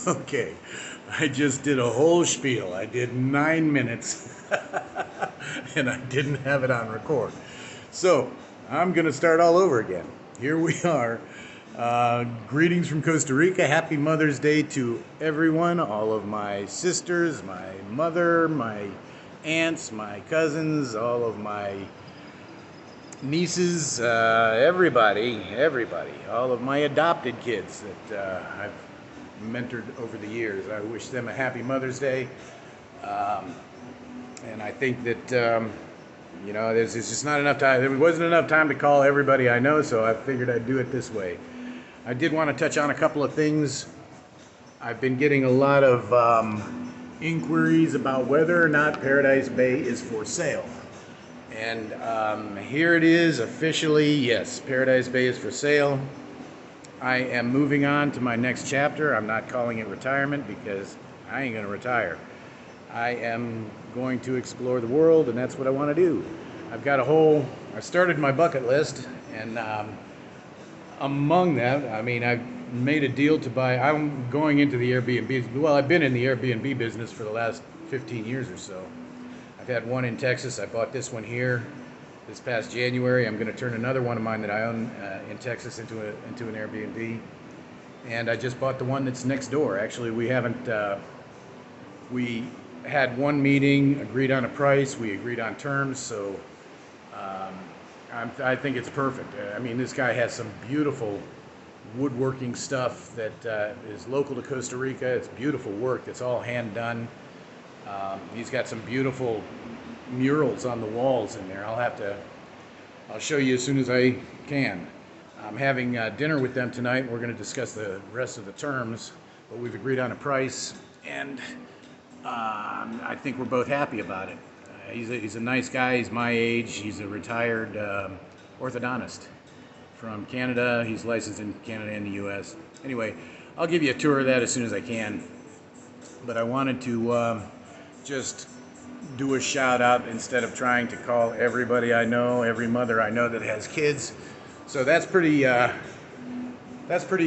Okay, I just did a whole spiel. I did 9 minutes and I didn't have it on record. So I'm going to start all over again. Here we are. Greetings from Costa Rica. Happy Mother's Day to everyone, all of my sisters, my mother, my aunts, my cousins, all of my nieces, everybody, all of my adopted kids that I've mentored over the years. I wish them a happy Mother's Day. Um, and I think that, there's just not enough time. There wasn't enough time to call everybody I know, so I figured I'd do it this way. I did want to touch on a couple of things. I've been getting a lot of inquiries about whether or not Paradise Bay is for sale. And here it is officially. Yes, Paradise Bay is for sale. I am moving on to my next chapter. I'm not calling it retirement because I ain't going to retire. I am going to explore the world, and that's what I want to do. I started my bucket list, and among that, I've made a deal to buy. I'm going into the Airbnb. Well, I've been in the Airbnb business for the last 15 years or so. I've had one in Texas. I bought this one here this past January. I'm going to turn another one of mine that I own in Texas into an Airbnb. And I just bought the one that's next door. Actually, we had one meeting, agreed on a price, we agreed on terms, so I think it's perfect. This guy has some beautiful woodworking stuff that is local to Costa Rica. It's beautiful work. It's all hand done. He's got some beautiful murals on the walls in there. I'll show you as soon as I can. I'm having dinner with them tonight. We're going to discuss the rest of the terms, but we've agreed on a price, and I think we're both happy about it. He's a nice guy. He's my age. He's a retired orthodontist from Canada. He's licensed in Canada and the U.S. Anyway, I'll give you a tour of that as soon as I can. But I wanted to just do a shout out instead of trying to call everybody I know, every mother I know that has kids. So that's pretty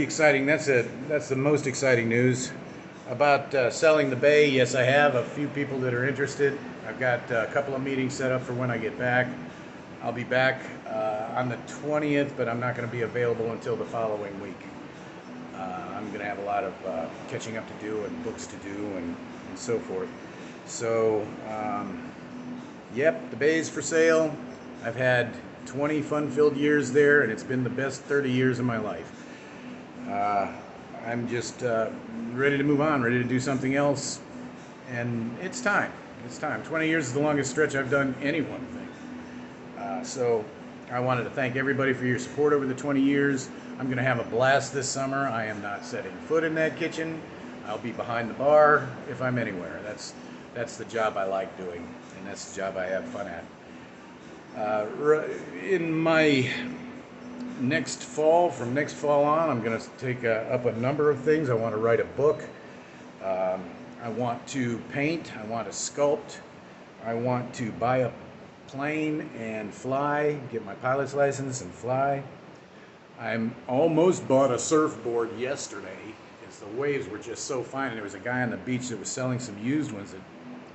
exciting. That's the most exciting news. About selling the bay, yes, I have a few people that are interested. I've got a couple of meetings set up for when I get back. I'll be back on the 20th, but I'm not going to be available until the following week. I'm going to have a lot of catching up to do and books to do and so forth. So, yep, the bay's for sale. I've had 20 fun-filled years there, and it's been the best 30 years of my life. I'm just ready to move on, ready to do something else, and it's time. It's time. 20 years is the longest stretch I've done any one thing. So I wanted to thank everybody for your support over the 20 years. I'm going to have a blast this summer. I am not setting foot in that kitchen. I'll be behind the bar if I'm anywhere. That's the job I like doing, and that's the job I have fun at. In my from next fall on, I'm going to take up a number of things. I want to write a book. I want to paint. I want to sculpt. I want to buy a plane and fly, get my pilot's license and fly. I almost bought a surfboard yesterday because the waves were just so fine, and there was a guy on the beach that was selling some used ones that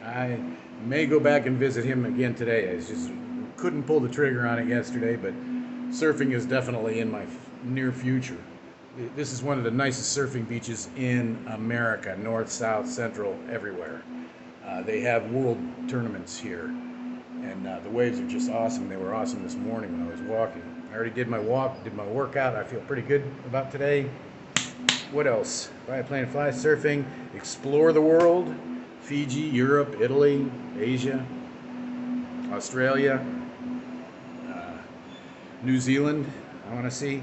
I may go back and visit him again today. I just couldn't pull the trigger on it yesterday, but surfing is definitely in my near future. This is one of the nicest surfing beaches in America, north, south, central, everywhere. They have world tournaments here, and the waves are just awesome. They were awesome this morning when I was walking. I already did my walk, did my workout. I feel pretty good about today. What else? Buy a plane and fly, surfing, explore the world. Fiji, Europe, Italy, Asia, Australia, New Zealand, I want to see.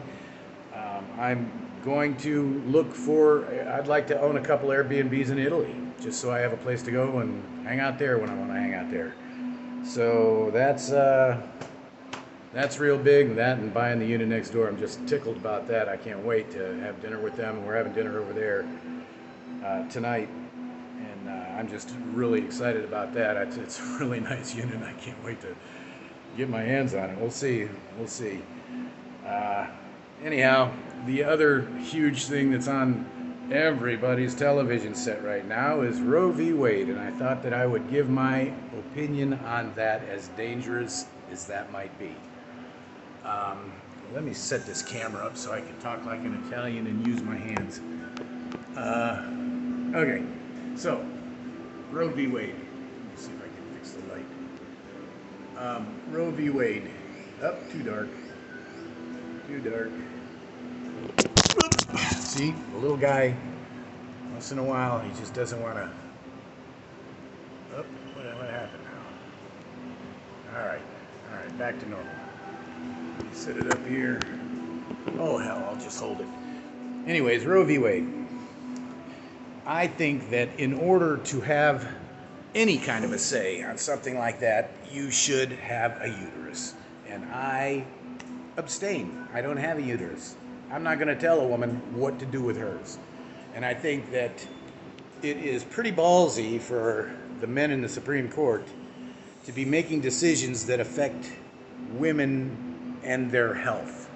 I'm going to I'd like to own a couple Airbnbs in Italy, just so I have a place to go and hang out there when I want to hang out there. So that's real big, that and buying the unit next door. I'm just tickled about that. I can't wait to have dinner with them. We're having dinner over there tonight, and I'm just really excited about that. It's a really nice unit. I can't wait to get my hands on it. We'll see. Anyhow, the other huge thing that's on Everybody's television set right now is Roe v. Wade, and I thought that I would give my opinion on that, as dangerous as that might be. Um, Let me set this camera up so I can talk like an Italian and use my hands. Okay, so Roe v. Wade. Let me see if I can fix the light. Roe v. Wade. Up, too dark. Too dark. See, the little guy, once in a while, he just doesn't want to. Oh, what happened now? All right, back to normal. Set it up here. Oh, hell, I'll just hold it. Anyways, Roe v. Wade. I think that in order to have any kind of a say on something like that, you should have a uterus. And I abstain. I don't have a uterus. I'm not going to tell a woman what to do with hers. And I think that it is pretty ballsy for the men in the Supreme Court to be making decisions that affect women and their health.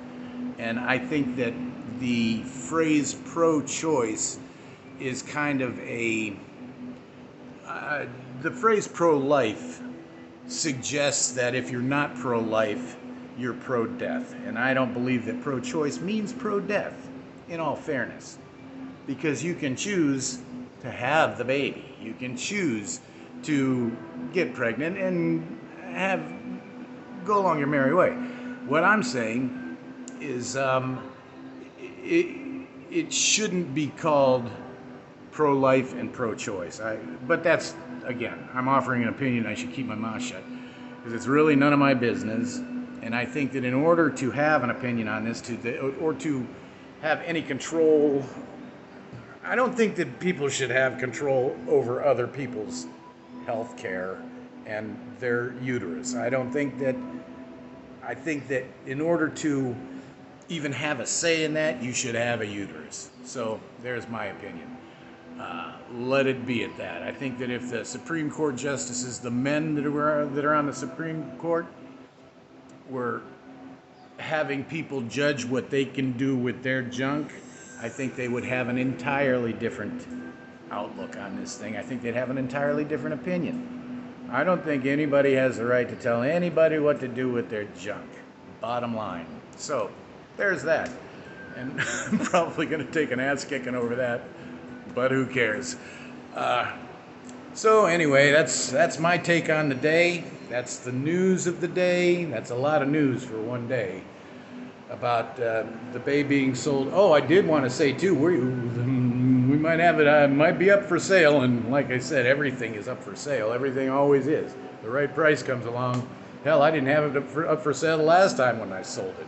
And I think that the phrase pro-choice is kind of the phrase pro-life suggests that if you're not pro-life, you're pro-death. And I don't believe that pro-choice means pro-death, in all fairness. Because you can choose to have the baby. You can choose to get pregnant and go along your merry way. What I'm saying is it shouldn't be called pro-life and pro-choice. But that's, again, I'm offering an opinion. I should keep my mouth shut because it's really none of my business. And I think that in order to have an opinion on this, or to have any control, I don't think that people should have control over other people's health care and their uterus. I think that in order to even have a say in that, you should have a uterus. So there's my opinion. Let it be at that. I think that if the Supreme Court justices, the men that are on the Supreme Court, were having people judge what they can do with their junk, I think they would have an entirely different outlook on this thing. I think they'd have an entirely different opinion. I don't think anybody has the right to tell anybody what to do with their junk. Bottom line. So, there's that. And I'm probably going to take an ass kicking over that, but who cares? So anyway, that's my take on the day. That's the news of the day. That's a lot of news for one day about the bay being sold. Oh, I did want to say too, we might have it. Might be up for sale, and like I said, everything is up for sale. Everything always is. The right price comes along. Hell, I didn't have it up for sale the last time when I sold it.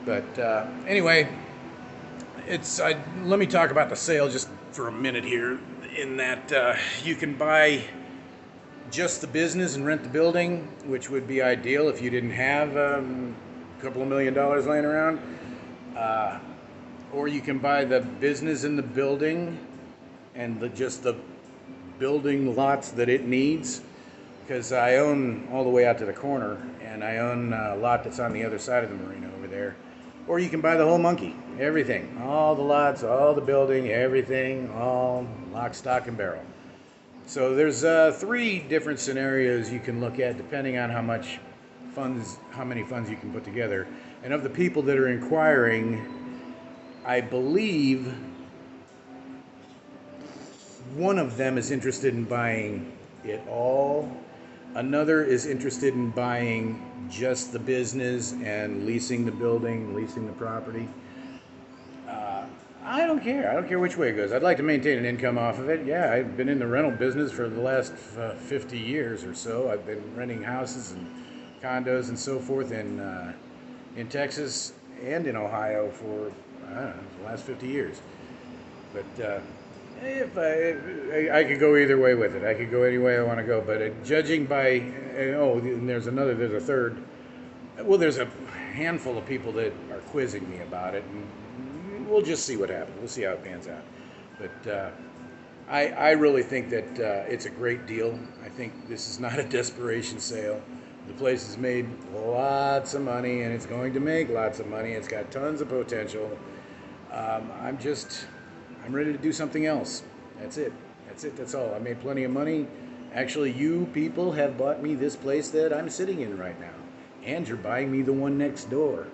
But anyway, let me talk about the sale just for a minute here. In that you can buy just the business and rent the building, which would be ideal if you didn't have a couple of $1 million laying around. Or you can buy the business in the building and just the building lots that it needs. Because I own all the way out to the corner, and I own a lot that's on the other side of the marina over there. Or you can buy the whole monkey, everything, all the lots, all the building, everything, all lock, stock, and barrel. So there's 3 different scenarios you can look at depending on how many funds you can put together. And of the people that are inquiring, I believe one of them is interested in buying it all. Another is interested in buying just the business and leasing the building, leasing the property. I don't care. I don't care which way it goes. I'd like to maintain an income off of it. Yeah, I've been in the rental business for the last 50 years or so. I've been renting houses and condos and so forth in Texas and in Ohio for, I don't know, the last 50 years. But if I could go either way with it. I could go any way I want to go. But judging by, and there's a third. Well, there's a handful of people that are quizzing me about it, and we'll just see what happens. We'll see how it pans out. But I really think that it's a great deal. I think this is not a desperation sale. The place has made lots of money, and it's going to make lots of money. It's got tons of potential. I'm ready to do something else. That's it. That's it. That's all. I made plenty of money. Actually, you people have bought me this place that I'm sitting in right now, and you're buying me the one next door.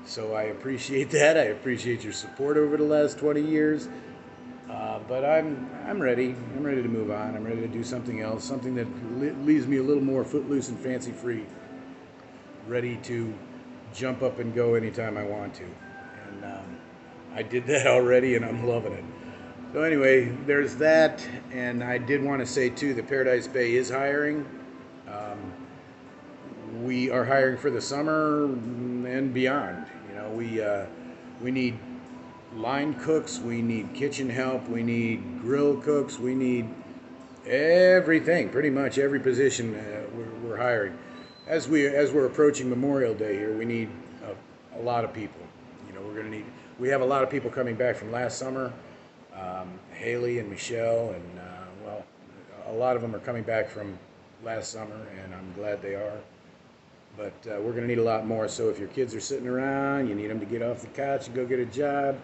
So I appreciate that. I appreciate your support over the last 20 years. But I'm ready. I'm ready to move on. I'm ready to do something else, something that leaves me a little more footloose and fancy free, ready to jump up and go anytime I want to. And I did that already, and I'm loving it. So anyway, there's that, and I did want to say too that Paradise Bay is hiring. Um, we are hiring for the summer and beyond. You know, we need line cooks, we need kitchen help, we need grill cooks, we need everything, pretty much every position we're hiring. As we're approaching Memorial Day here, we need a lot of people. You know, we have a lot of people coming back from last summer. Haley and Michelle, and well, a lot of them are coming back from last summer, and I'm glad they are. But we're going to need a lot more. So if your kids are sitting around, you need them to get off the couch and go get a job.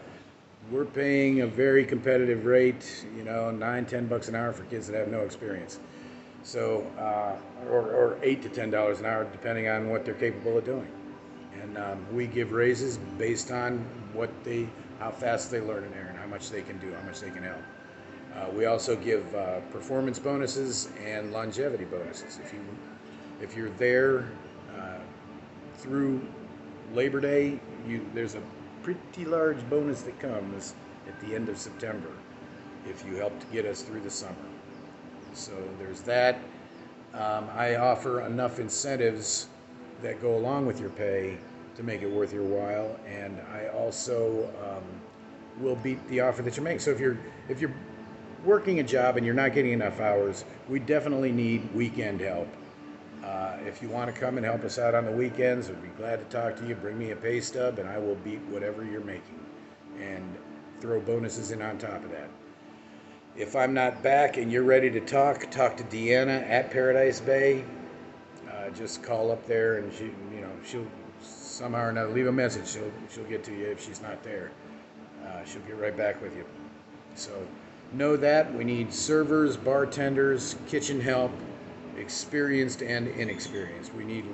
We're paying a very competitive rate, you know, $9-10 an hour for kids that have no experience. So, or $8 to $10 an hour, depending on what they're capable of doing. And we give raises based on how fast they learn in there, and how much they can do, how much they can help. We also give performance bonuses and longevity bonuses. If you're there through Labor Day, there's a pretty large bonus that comes at the end of September if you help to get us through the summer. So there's that. I offer enough incentives that go along with your pay to make it worth your while, and I also will beat the offer that you make. So if you're working a job and you're not getting enough hours, we definitely need weekend help. If you want to come and help us out on the weekends, we'd be glad to talk to you. Bring me a pay stub, and I will beat whatever you're making and throw bonuses in on top of that. If I'm not back and you're ready to talk to Deanna at Paradise Bay. Just call up there, and she'll somehow or another leave a message. She'll get to you if she's not there. She'll get right back with you. So know that we need servers, bartenders, kitchen help, experienced and inexperienced. We need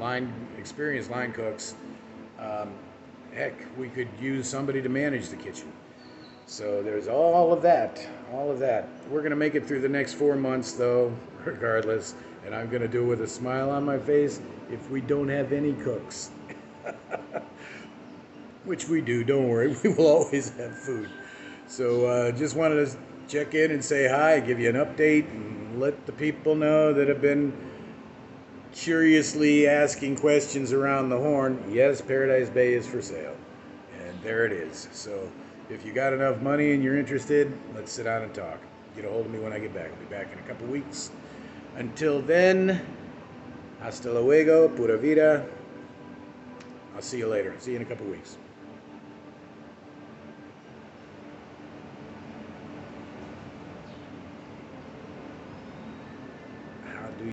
experienced line cooks. Heck, we could use somebody to manage the kitchen. So there's all of that. We're going to make it through the next 4 months, though, regardless. And I'm going to do it with a smile on my face if we don't have any cooks. Which we do, don't worry. We will always have food. So just wanted to check in and say hi, give you an update, and let the people know that have been curiously asking questions around the horn. Yes, Paradise Bay is for sale. And there it is. So if you got enough money and you're interested, let's sit down and talk. Get a hold of me when I get back. I'll be back in a couple weeks. Until then, hasta luego, pura vida. I'll see you later. See you in a couple weeks.